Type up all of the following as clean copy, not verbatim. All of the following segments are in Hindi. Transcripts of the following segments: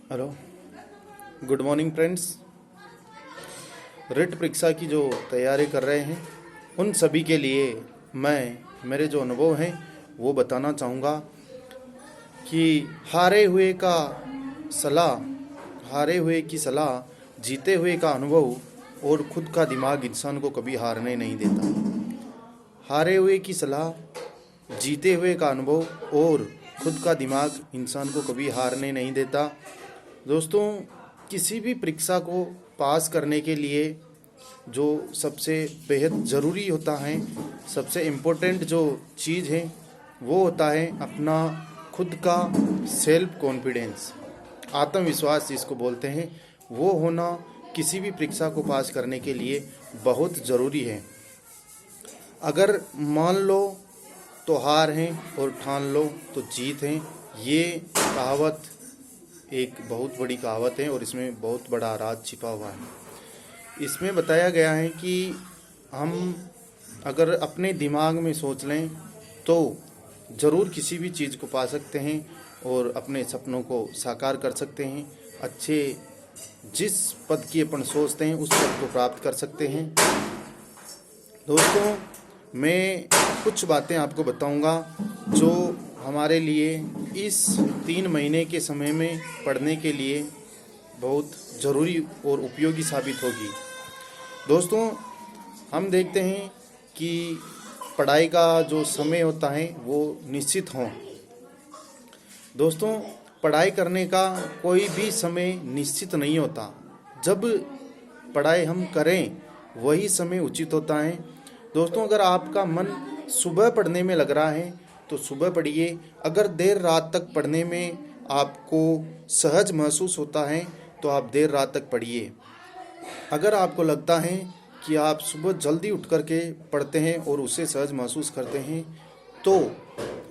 Hello, good morning friends. Writ परीक्षा की जो तैयारी कर रहे हैं उन सभी के लिए मैं मेरे जो अनुभव हैं वो बताना चाहूँगा कि हारे हुए का हारे हुए की सलाह, जीते हुए का अनुभव और खुद का दिमाग इंसान को कभी हारने नहीं देता। हारे हुए की सलाह, जीते हुए का अनुभव और खुद का दिमाग इंसान को कभी हारने नहीं देता। दोस्तों, किसी भी परीक्षा को पास करने के लिए जो सबसे बेहद ज़रूरी होता है, सबसे इम्पोर्टेंट जो चीज़ है वो होता है अपना खुद का सेल्फ कॉन्फिडेंस, आत्मविश्वास जिसको बोलते हैं, वो होना किसी भी परीक्षा को पास करने के लिए बहुत ज़रूरी है। अगर मान लो तो हार है और ठान लो तो जीत है, ये कहावत एक बहुत बड़ी कहावत है और इसमें बहुत बड़ा राज छिपा हुआ है। इसमें बताया गया है कि हम अगर अपने दिमाग में सोच लें तो ज़रूर किसी भी चीज़ को पा सकते हैं और अपने सपनों को साकार कर सकते हैं। अच्छे जिस पद की अपन सोचते हैं उस पद को प्राप्त कर सकते हैं। दोस्तों, मैं कुछ बातें आपको बताऊंगा जो हमारे लिए इस 3 महीने के समय में पढ़ने के लिए बहुत ज़रूरी और उपयोगी साबित होगी। दोस्तों, हम देखते हैं कि पढ़ाई का जो समय होता है वो निश्चित हो। दोस्तों, पढ़ाई करने का कोई भी समय निश्चित नहीं होता। जब पढ़ाई हम करें वही समय उचित होता है। दोस्तों, अगर आपका मन सुबह पढ़ने में लग रहा है तो सुबह पढ़िए। अगर देर रात तक पढ़ने में आपको सहज महसूस होता है तो आप देर रात तक पढ़िए। अगर आपको लगता है कि आप सुबह जल्दी उठ कर के पढ़ते हैं और उसे सहज महसूस करते हैं तो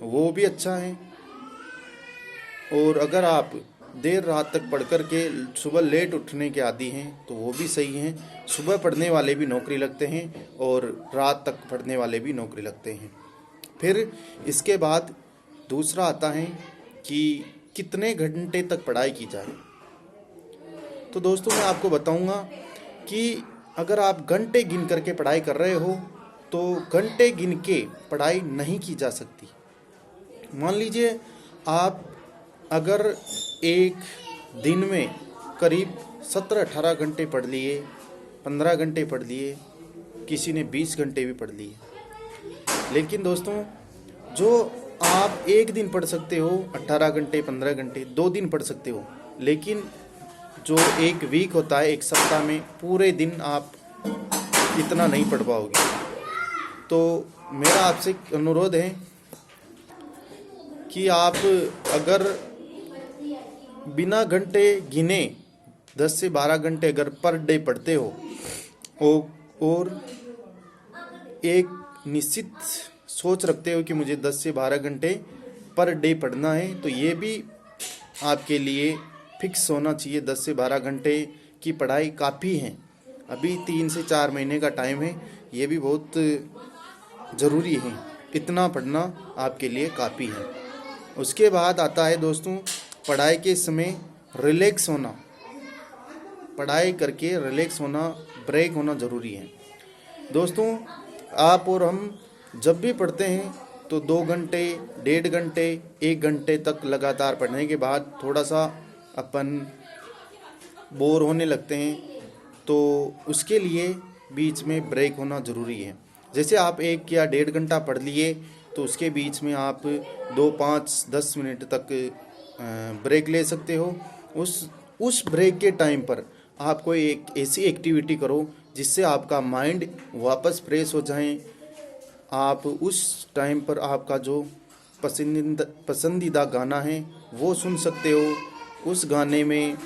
वो भी अच्छा है। और अगर आप देर रात तक पढ़ कर के सुबह लेट उठने के आदी हैं तो वो भी सही हैं। सुबह पढ़ने वाले भी नौकरी लगते हैं और रात तक पढ़ने वाले भी नौकरी लगते हैं। फिर इसके बाद दूसरा आता है कि कितने घंटे तक पढ़ाई की जाए। तो दोस्तों, मैं आपको बताऊंगा कि अगर आप घंटे गिन करके पढ़ाई कर रहे हो तो घंटे गिन के पढ़ाई नहीं की जा सकती। मान लीजिए आप अगर एक दिन में करीब 17-18 घंटे पढ़ लिए, 15 घंटे पढ़ लिए, किसी ने 20 घंटे भी पढ़ लिए, लेकिन दोस्तों जो आप एक दिन पढ़ सकते हो 18 घंटे 15 घंटे, 2 दिन पढ़ सकते हो, लेकिन जो एक वीक होता है, एक सप्ताह में पूरे दिन आप इतना नहीं पढ़ पाओगे। तो मेरा आपसे अनुरोध है कि आप अगर बिना घंटे गिने 10 से 12 घंटे अगर पर डे पढ़ते हो और एक निश्चित सोच रखते हो कि मुझे 10 से 12 घंटे पर डे पढ़ना है, तो ये भी आपके लिए फिक्स होना चाहिए। 10 से 12 घंटे की पढ़ाई काफ़ी है। अभी 3 से 4 महीने का टाइम है, ये भी बहुत ज़रूरी है। इतना पढ़ना आपके लिए काफ़ी है। उसके बाद आता है दोस्तों पढ़ाई के समय रिलैक्स होना। पढ़ाई करके रिलैक्स होना, ब्रेक होना ज़रूरी है। दोस्तों, आप और हम जब भी पढ़ते हैं तो 2 घंटे, 1.5 घंटे, 1 घंटे तक लगातार पढ़ने के बाद थोड़ा सा अपन बोर होने लगते हैं, तो उसके लिए बीच में ब्रेक होना ज़रूरी है। जैसे आप 1 या 1.5 घंटा पढ़ लिए तो उसके बीच में आप 2, 5, 10 मिनट तक ब्रेक ले सकते हो। उस ब्रेक के टाइम पर आप कोई एक ऐसी एक्टिविटी करो जिससे आपका माइंड वापस फ्रेश हो जाए। आप उस टाइम पर आपका जो पसंदीदा गाना है वो सुन सकते हो। उस गाने में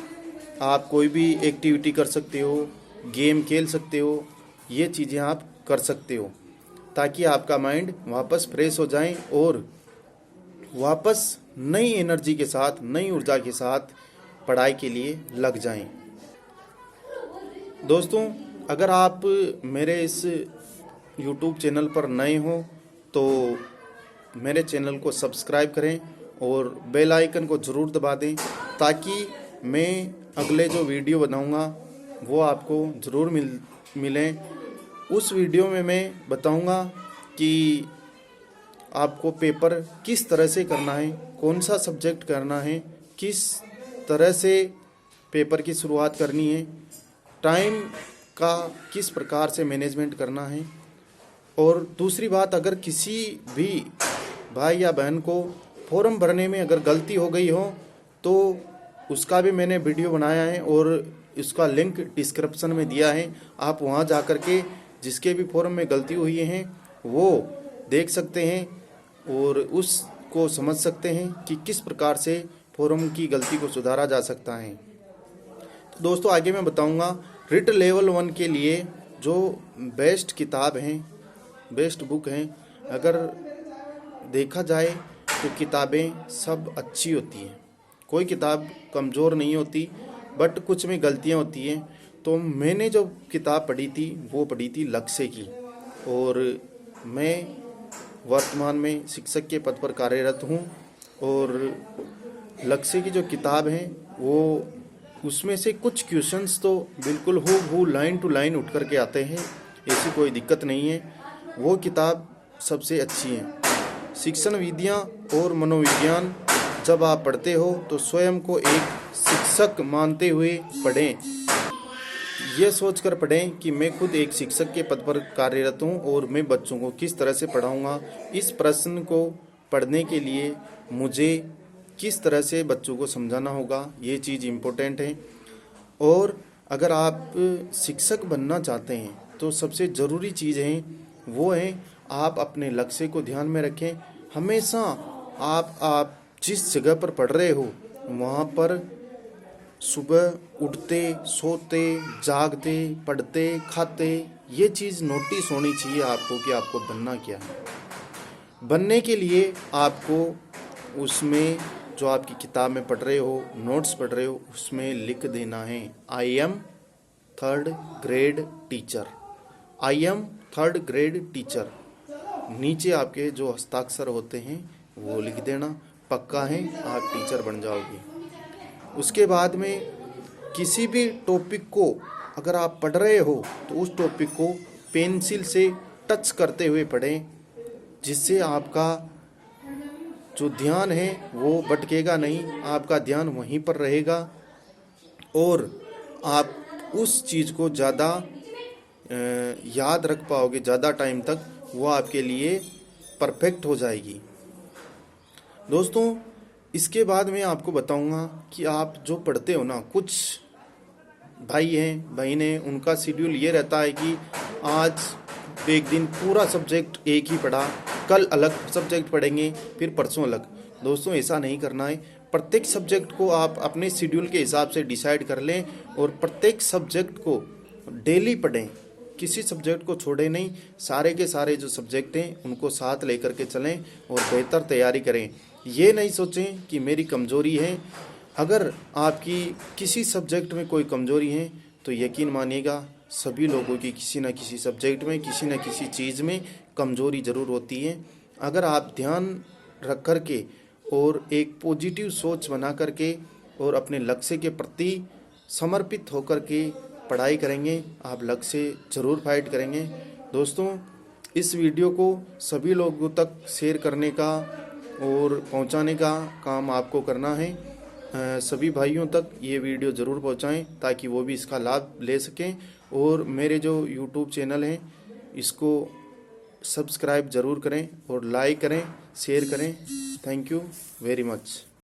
आप कोई भी एक्टिविटी कर सकते हो, गेम खेल सकते हो, ये चीज़ें आप कर सकते हो ताकि आपका माइंड वापस फ्रेश हो जाए और वापस नई एनर्जी के साथ, नई ऊर्जा के साथ पढ़ाई के लिए लग जाएं। दोस्तों, अगर आप मेरे इस YouTube चैनल पर नए हो तो मेरे चैनल को सब्सक्राइब करें और बेल आइकन को ज़रूर दबा दें ताकि मैं अगले जो वीडियो बनाऊंगा वो आपको ज़रूर मिलें। उस वीडियो में मैं बताऊंगा कि आपको पेपर किस तरह से करना है, कौन सा सब्जेक्ट करना है, किस तरह से पेपर की शुरुआत करनी है, टाइम का किस प्रकार से मैनेजमेंट करना है। और दूसरी बात, अगर किसी भी भाई या बहन को फॉर्म भरने में अगर गलती हो गई हो तो उसका भी मैंने वीडियो बनाया है और उसका लिंक डिस्क्रिप्शन में दिया है। आप वहां जा कर के जिसके भी फॉर्म में गलती हुई है वो देख सकते हैं और उसको समझ सकते हैं कि किस प्रकार से फॉर्म की गलती को सुधारा जा सकता है। तो दोस्तों आगे मैं बताऊंगा रिट लेवल 1 के लिए जो बेस्ट किताब हैं, बेस्ट बुक हैं। अगर देखा जाए तो किताबें सब अच्छी होती हैं, कोई किताब कमज़ोर नहीं होती, बट कुछ में गलतियां होती हैं। तो मैंने जो किताब पढ़ी थी वो पढ़ी थी लक्ष्य की, और मैं वर्तमान में शिक्षक के पद पर कार्यरत हूँ। और लक्ष्य की जो किताब है वो उसमें से कुछ क्वेश्चंस तो बिल्कुल हूबहू लाइन टू लाइन उठ करके आते हैं, ऐसी कोई दिक्कत नहीं है। वो किताब सबसे अच्छी है। शिक्षण विधियाँ और मनोविज्ञान जब आप पढ़ते हो तो स्वयं को एक शिक्षक मानते हुए पढ़ें। ये सोचकर पढ़ें कि मैं खुद एक शिक्षक के पद पर कार्यरत हूँ और मैं बच्चों को किस तरह से पढ़ाऊँगा। इस प्रश्न को पढ़ने के लिए मुझे किस तरह से बच्चों को समझाना होगा, ये चीज़ इम्पोर्टेंट है। और अगर आप शिक्षक बनना चाहते हैं तो सबसे ज़रूरी चीज़ है वो है आप अपने लक्ष्य को ध्यान में रखें। हमेशा आप जिस जगह पर पढ़ रहे हो वहाँ पर सुबह उठते, सोते, जागते, पढ़ते, खाते, ये चीज़ नोटिस होनी चाहिए आपको कि आपको बनना क्या है। बनने के लिए आपको उसमें जो आपकी किताब में पढ़ रहे हो, नोट्स पढ़ रहे हो, उसमें लिख देना है I am 3rd grade teacher. I am 3rd grade teacher. नीचे आपके जो हस्ताक्षर होते हैं वो लिख देना, पक्का है आप टीचर बन जाओगे। उसके बाद में किसी भी टॉपिक को अगर आप पढ़ रहे हो तो उस टॉपिक को पेंसिल से टच करते हुए पढ़ें, जिससे आपका जो ध्यान है वो भटकेगा नहीं, आपका ध्यान वहीं पर रहेगा और आप उस चीज़ को ज़्यादा याद रख पाओगे, ज़्यादा टाइम तक वो आपके लिए परफेक्ट हो जाएगी। दोस्तों इसके बाद मैं आपको बताऊंगा कि आप जो पढ़ते हो ना, कुछ भाई हैं, बहनें, उनका शेड्यूल ये रहता है कि आज एक दिन पूरा सब्जेक्ट एक ही पढ़ा, कल अलग सब्जेक्ट पढ़ेंगे, फिर परसों अलग। दोस्तों ऐसा नहीं करना है। प्रत्येक सब्जेक्ट को आप अपने शेड्यूल के हिसाब से डिसाइड कर लें और प्रत्येक सब्जेक्ट को डेली पढ़ें, किसी सब्जेक्ट को छोड़े नहीं। सारे के सारे जो सब्जेक्ट हैं उनको साथ लेकर के चलें और बेहतर तैयारी करें। ये नहीं सोचें कि मेरी कमज़ोरी है। अगर आपकी किसी सब्जेक्ट में कोई कमज़ोरी है तो यकीन मानिएगा सभी लोगों की किसी न किसी सब्जेक्ट में, किसी न किसी चीज़ में कमज़ोरी ज़रूर होती है। अगर आप ध्यान रख कर के और एक पॉजिटिव सोच बना कर के और अपने लक्ष्य के प्रति समर्पित होकर के पढ़ाई करेंगे, आप लक्ष्य ज़रूर फाइट करेंगे। दोस्तों इस वीडियो को सभी लोगों तक शेयर करने का और पहुंचाने का काम आपको करना है। सभी भाइयों तक ये वीडियो ज़रूर पहुंचाएं ताकि वो भी इसका लाभ ले सकें। और मेरे जो YouTube चैनल है इसको सब्सक्राइब ज़रूर करें और लाइक करें, शेयर करें। Thank you very much.